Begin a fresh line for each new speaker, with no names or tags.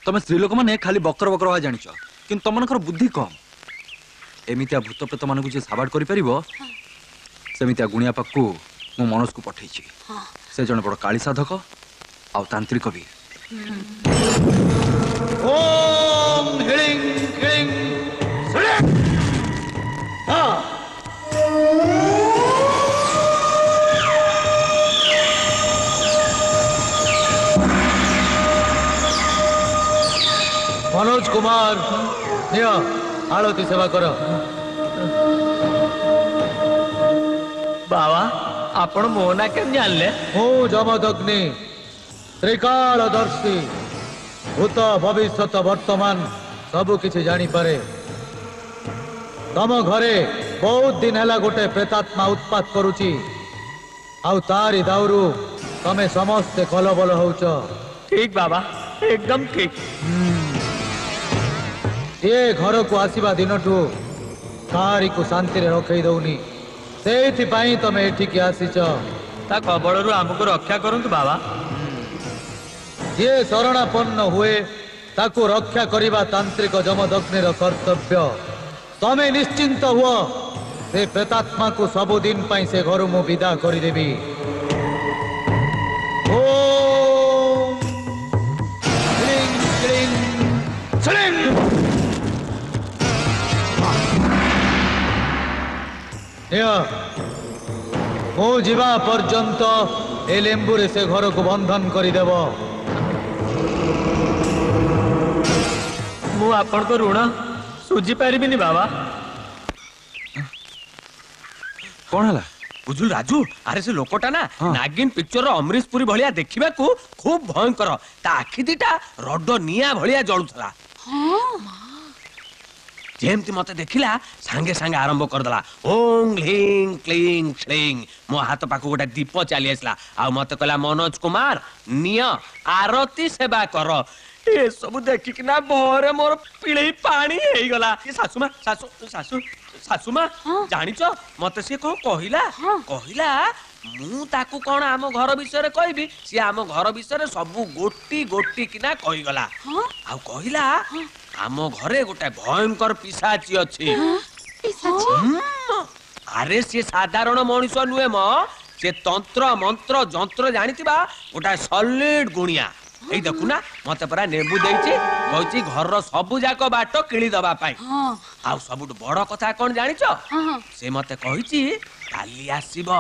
तुम स्त्री लोक मैंने खाली बकर बकर हुआ जान कि तुम बुद्धि कम एमतिया भूत प्रेत मान जी साबाड़ करमितिया गुणिया पाखु मो मनस को पठे से जन बड़ काली साधक आउ तांत्रिक भी। ओम हिलिंग हिलिंग
मनोज कुमार निया आरती सेवा कर।
बाबा आपण मो ना केम जानले?
हूँ जमदग्नि त्रिकालदर्शी भूत भविष्यत वर्तमान सबु किछि जानी पारे। तम घरे बहुत दिन हैला गोटे प्रेतात्मा उत्पात करुची आउ तारी दाउरू तमे समस्ते कलबल होउच।
ठीक बाबा एकदम ठीक।
ये घर को आसीबा दिनठू तारी को शांति रे रखई दउनी सेथि पई तमे एठिक आसीच।
ता कबळरू हमको रक्षा करंतु बाबा।
जे शरणापन्न हुए ताको रक्षा करिबा तांत्रिक जमदग्निर कर्तव्य। तमे निश्चिंत हुओ से प्रेतात्मा को सबुदिन पई से घर मु विदा करि देबी। ओम क्लीं क्लीं स्लिंग मु जीवा पर्यंत ए लेंबू रे से घर को बंधन करदेव।
मु आपण को ऋण सुझी पारिबिनी बाबा।
कौन है
बुझुल राजू अरे से लोकटा ना नागिन पिक्चर अमरीश पुरी भलिया देखिबा को खूब भयंकर ता आखि दिटा रड निया भलिया जळुथला। जेमती मते देखिला सांगे सांगे आरंभ करदला ओम ह्लीं क्लीं श्लीं मो हाथ पाखु गोटा दीप चली आसला आ मते कहला मनोज कुमार निय आरती सेवा कर। ए सब देखिकिना भरे मोर पिळे पानी हेई गला। ए सासुमा सासु सासु सासुमा जानिच मते से को कहिला कहिला मु ताकू कोन आम घर विषय रे कहबी से आम घर विषय रे सब गोटी गोटी किना कहि गला आ कहिला आम घरे गोटे भयंकर पिशाची अछि। अरे से साधारण मनुष्य नुहे म से तंत्र मंत्र जंत्र जानितिबा गोटा सॉलिड गुणिया। एई देखु ना मते परा नेबू देइछि कहछि घर रो सब जाको बाट किळी दबा पाई। आ सबुट बड़ कथा कोन जानिछ से मते कहिछि काली आसीबो